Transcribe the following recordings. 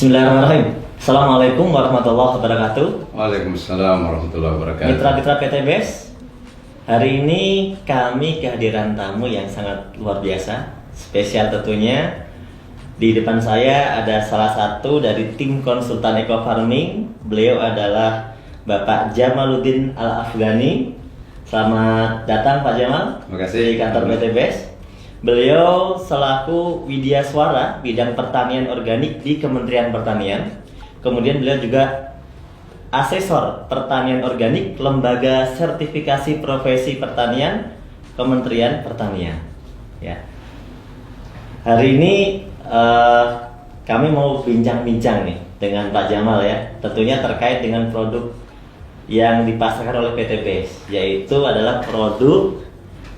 Bismillahirrahmanirrahim. Assalamualaikum warahmatullahi wabarakatuh. Waalaikumsalam warahmatullahi wabarakatuh. Mitra-mitra PT BES, hari ini kami kehadiran tamu yang sangat luar biasa, spesial tentunya. Di depan saya ada salah satu dari tim konsultan Eco Farming. Beliau adalah Bapak Jamaluddin Al-Afghani. Selamat datang Pak Jamal. Terima kasih. Di kantor PT BES. Beliau selaku Widya Swara bidang pertanian organik di Kementerian Pertanian. Kemudian beliau juga asesor pertanian organik Lembaga Sertifikasi Profesi Pertanian Kementerian Pertanian. Ya. Hari ini kami mau bincang-bincang nih dengan Pak Jamal ya, tentunya terkait dengan produk yang dipasarkan oleh PT BES, yaitu adalah produk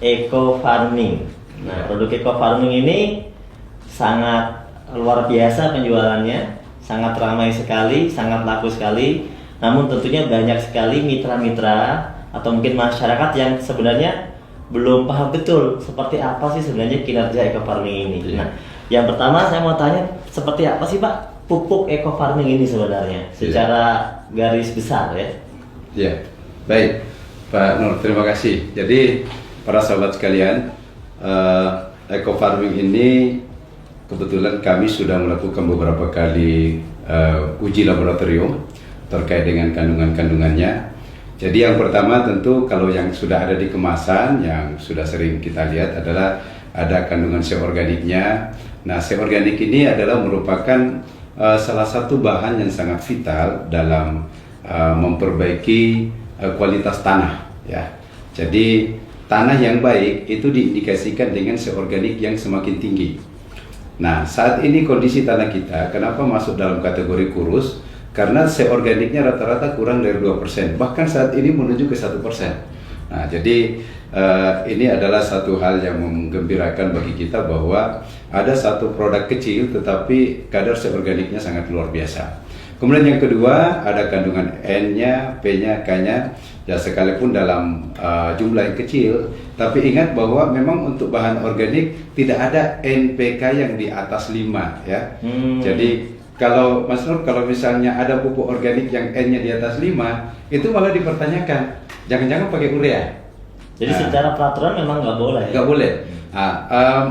Eco Farming. Nah, produk Eco Farming ini sangat luar biasa penjualannya, sangat ramai sekali, sangat laku sekali. Namun tentunya banyak sekali mitra-mitra atau mungkin masyarakat yang sebenarnya belum paham betul seperti apa sih sebenarnya kinerja Eco Farming ini. Nah, yang pertama saya mau tanya, seperti apa sih Pak pupuk Eco Farming ini sebenarnya secara garis besar ya? Ya, baik Pak Nur, terima kasih. Jadi para sahabat sekalian, Eco Farming ini kebetulan kami sudah melakukan beberapa kali uji laboratorium terkait dengan kandungan-kandungannya. Jadi yang pertama tentu kalau yang sudah ada di kemasan yang sudah sering kita lihat adalah ada kandungan organiknya. Nah, organik ini adalah merupakan salah satu bahan yang sangat vital dalam memperbaiki kualitas tanah ya. Jadi tanah yang baik itu diindikasikan dengan organik yang semakin tinggi. Nah, saat ini kondisi tanah kita kenapa masuk dalam kategori kurus? Karena organiknya rata-rata kurang dari 2%, bahkan saat ini menuju ke 1%. Nah, jadi ini adalah satu hal yang menggembirakan bagi kita bahwa ada satu produk kecil tetapi kadar organiknya sangat luar biasa. Kemudian yang kedua ada kandungan N-nya, P-nya, K-nya. Ya sekalipun dalam jumlah yang kecil, tapi ingat bahwa memang untuk bahan organik tidak ada NPK yang di atas 5 ya. Jadi kalau Mas Nur, kalau misalnya ada pupuk organik yang N-nya di atas 5, itu malah dipertanyakan, jangan-jangan pakai urea. Jadi secara peraturan memang nggak boleh. Nggak boleh.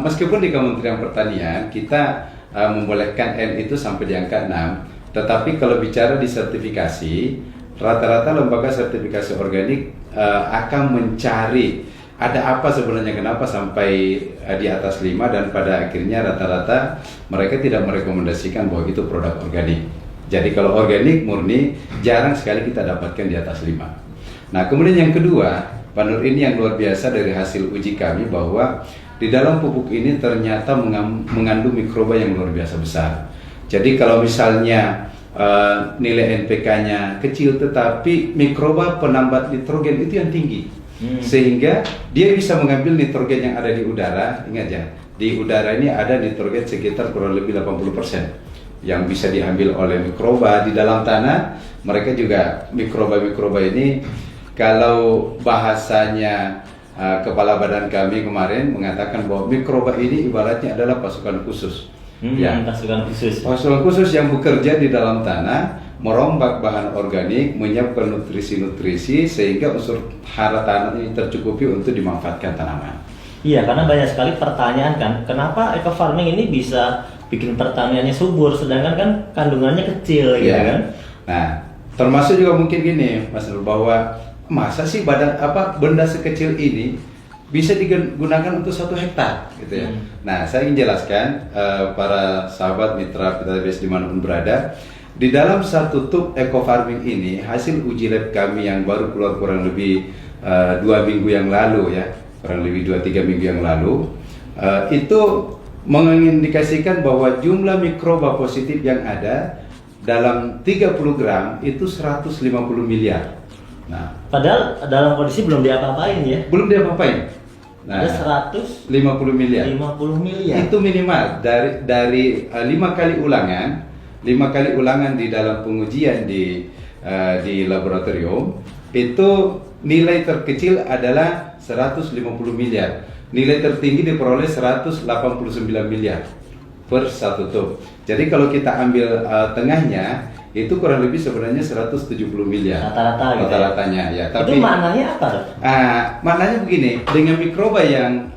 Meskipun di Kementerian Pertanian kita membolehkan N itu sampai di angka 6, tetapi kalau bicara di sertifikasi, rata-rata lembaga sertifikasi organik akan mencari ada apa sebenarnya kenapa sampai di atas 5, dan pada akhirnya rata-rata mereka tidak merekomendasikan bahwa itu produk organik. Jadi kalau organik murni jarang sekali kita dapatkan di atas 5. Nah, kemudian yang kedua, Pak Nur, ini yang luar biasa dari hasil uji kami bahwa di dalam pupuk ini ternyata mengandung mikroba yang luar biasa besar. Jadi kalau misalnya nilai NPK-nya kecil tetapi mikroba penambat nitrogen itu yang tinggi, sehingga dia bisa mengambil nitrogen yang ada di udara. Ingat ya, di udara ini ada nitrogen sekitar kurang lebih 80% yang bisa diambil oleh mikroba. Di dalam tanah mereka juga mikroba-mikroba ini, kalau bahasanya kepala badan kami kemarin mengatakan bahwa mikroba ini ibaratnya adalah pasukan khusus. Pasukan khusus. Pasukan khusus yang bekerja di dalam tanah, merombak bahan organik, menyiapkan nutrisi-nutrisi sehingga unsur hara tanah ini tercukupi untuk dimanfaatkan tanaman. Iya, karena banyak sekali pertanyaan kan, kenapa Eco Farming ini bisa bikin pertaniannya subur sedangkan kan kandungannya kecil gitu kan? Nah, termasuk juga mungkin gini, Mas Nur, bahwa masa sih benda sekecil ini bisa digunakan untuk 1 hektar gitu ya. Nah, saya ingin jelaskan para sahabat mitra PT BES dimanapun berada, di dalam satu tub Eco Farming ini hasil uji lab kami yang baru keluar kurang lebih 2 minggu yang lalu ya, kurang lebih 2-3 minggu yang lalu, itu mengindikasikan bahwa jumlah mikroba positif yang ada dalam 30 gram itu 150 miliar. Nah, padahal dalam kondisi belum diapa-apain ya? Belum diapa-apain. Nah, ada 150 miliar. Itu minimal dari 5 kali ulangan, 5 kali ulangan di dalam pengujian di laboratorium, itu nilai terkecil adalah 150 miliar. Nilai tertinggi diperoleh 189 miliar. per 1 tub. Jadi kalau kita ambil tengahnya itu kurang lebih sebenarnya 170 miliar rata-rata gitu. Rata-ratanya ya. Tapi itu maknanya apa? maknanya begini, dengan mikroba yang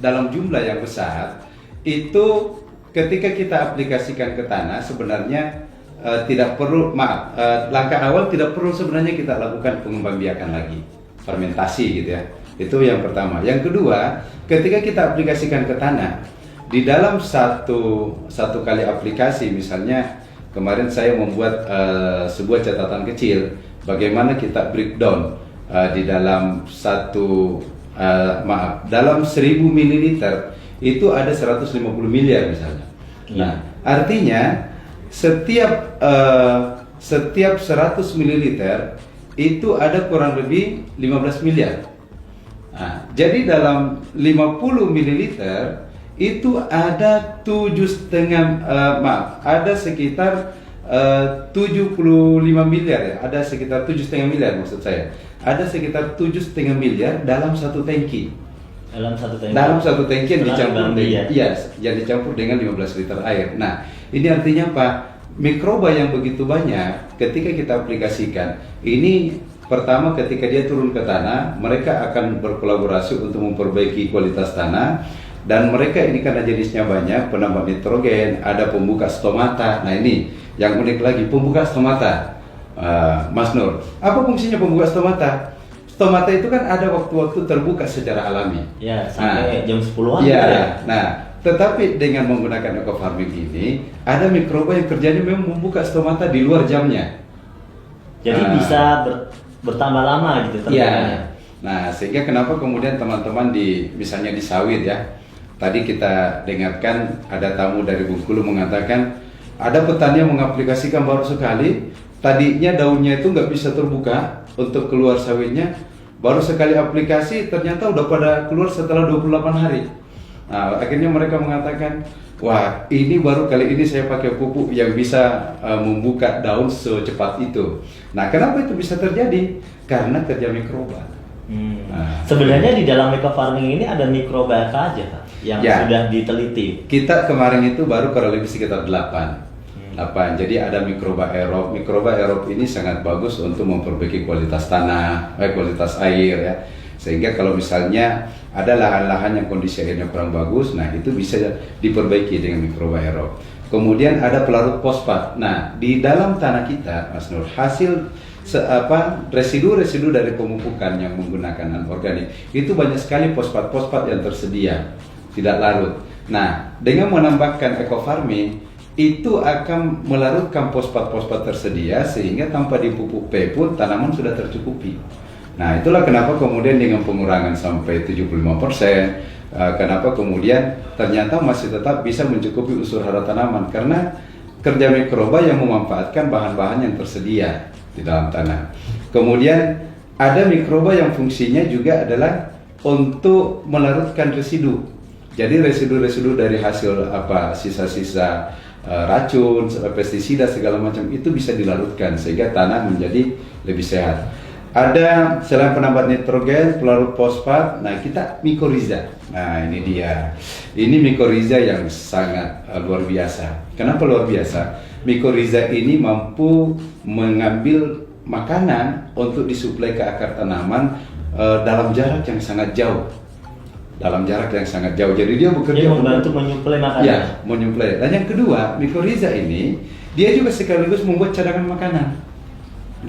dalam jumlah yang besar itu ketika kita aplikasikan ke tanah sebenarnya tidak perlu langkah awal tidak perlu sebenarnya kita lakukan pengembangbiakan lagi, fermentasi gitu ya. Itu yang pertama. Yang kedua, ketika kita aplikasikan ke tanah di dalam satu kali aplikasi, misalnya kemarin saya membuat sebuah catatan kecil bagaimana kita breakdown di dalam dalam 1000 ml itu ada 150 miliar misalnya. Nah, artinya setiap 100 ml itu ada kurang lebih 15 miliar. Nah, jadi dalam 50 ml itu ada 7,5 ada sekitar 75 miliar ya, ada sekitar 7,5 miliar maksud saya. Ada sekitar 7,5 miliar dalam satu tangki. Dalam satu tangki yang dicampur dengan, yang dicampur dengan 15 liter air. Nah, ini artinya apa? Mikroba yang begitu banyak ketika kita aplikasikan, ini pertama ketika dia turun ke tanah, mereka akan berkolaborasi untuk memperbaiki kualitas tanah. Dan mereka ini karena jenisnya banyak, penambah nitrogen, ada pembuka stomata. Nah ini yang unik lagi, pembuka stomata, Mas Nur. Apa fungsinya pembuka stomata? Stomata itu kan ada waktu-waktu terbuka secara alami. Ya, sampai jam 10-an. Ya, nah, tetapi dengan menggunakan eco farming ini, ada mikroba yang kerjanya memang membuka stomata di luar jamnya. Jadi bisa bertambah lama gitu terbukanya. Ya. Nah, sehingga kenapa kemudian teman-teman misalnya di sawit ya, tadi kita dengarkan ada tamu dari Bengkulu mengatakan ada petani yang mengaplikasikan baru sekali, tadinya daunnya itu nggak bisa terbuka untuk keluar sawitnya, baru sekali aplikasi ternyata udah pada keluar setelah 28 hari. Nah, akhirnya mereka mengatakan, wah ini baru kali ini saya pakai pupuk yang bisa membuka daun secepat itu. Nah, kenapa itu bisa terjadi? Karena kerja mikroba. Nah, sebenarnya di dalam eco farming ini ada mikroba apa aja Pak yang sudah diteliti? Kita kemarin itu baru kurang lebih sekitar 8. Jadi ada mikroba aerob. Mikroba aerob ini sangat bagus untuk memperbaiki kualitas tanah, kualitas air ya. Sehingga kalau misalnya ada lahan-lahan yang kondisi airnya kurang bagus, nah itu bisa diperbaiki dengan mikroba aerob. Kemudian ada pelarut fosfat. Nah, di dalam tanah kita, Mas Nur, hasil residu-residu dari pemupukan yang menggunakan anorganik itu banyak sekali fosfat-fosfat yang tersedia tidak larut. Nah, dengan menambahkan eco farming itu akan melarutkan fosfat-fosfat tersedia sehingga tanpa dipupuk P pun tanaman sudah tercukupi. Nah, itulah kenapa kemudian dengan pengurangan sampai 75%, kenapa kemudian ternyata masih tetap bisa mencukupi unsur hara tanaman karena kerja mikroba yang memanfaatkan bahan-bahan yang tersedia di dalam tanah. Kemudian ada mikroba yang fungsinya juga adalah untuk melarutkan residu. Jadi residu-residu dari hasil sisa-sisa racun, pestisida segala macam itu bisa dilarutkan sehingga tanah menjadi lebih sehat. Ada selain penambat nitrogen, pelarut fosfat, nah kita mikoriza. Nah ini dia. Ini mikoriza yang sangat luar biasa. Kenapa luar biasa? Mikoriza ini mampu mengambil makanan untuk disuplai ke akar tanaman dalam jarak yang sangat jauh. Jadi dia bekerja membantu menyuplai makanan. Ya, menyuplai. Dan yang kedua, mikoriza ini dia juga sekaligus membuat cadangan makanan.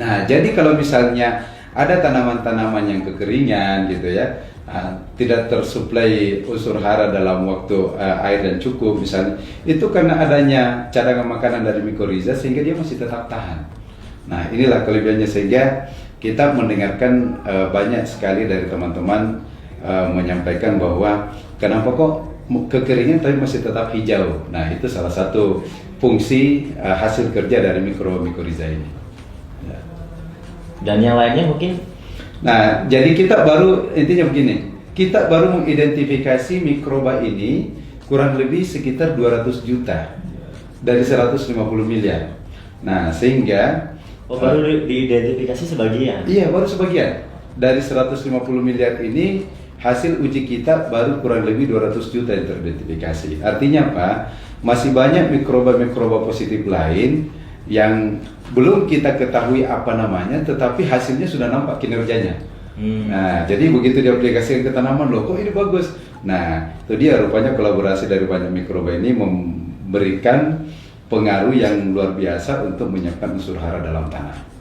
Nah, jadi kalau misalnya ada tanaman-tanaman yang kekeringan gitu ya, tidak tersuplai unsur hara dalam waktu air dan cukup misalnya, itu karena adanya cadangan makanan dari mikoriza sehingga dia masih tetap tahan. Nah, inilah kelebihannya sehingga kita mendengarkan banyak sekali dari teman-teman menyampaikan bahwa kenapa kok kekeringan tapi masih tetap hijau. Nah, itu salah satu fungsi hasil kerja dari mikoriza ini. Ya. Dan yang lainnya mungkin. Nah, jadi kita baru intinya begini, kita baru mengidentifikasi mikroba ini kurang lebih sekitar 200 juta dari 150 miliar. Nah, sehingga baru diidentifikasi sebagian. Iya, baru sebagian. Dari 150 miliar ini hasil uji kita baru kurang lebih 200 juta yang teridentifikasi. Artinya apa? Masih banyak mikroba-mikroba positif lain yang belum kita ketahui apa namanya, tetapi hasilnya sudah nampak kinerjanya. Nah, jadi begitu diaplikasikan ke tanaman, loh kok ini bagus. Nah, itu dia rupanya kolaborasi dari banyak mikroba ini memberikan pengaruh yang luar biasa untuk menyiapkan unsur hara dalam tanah.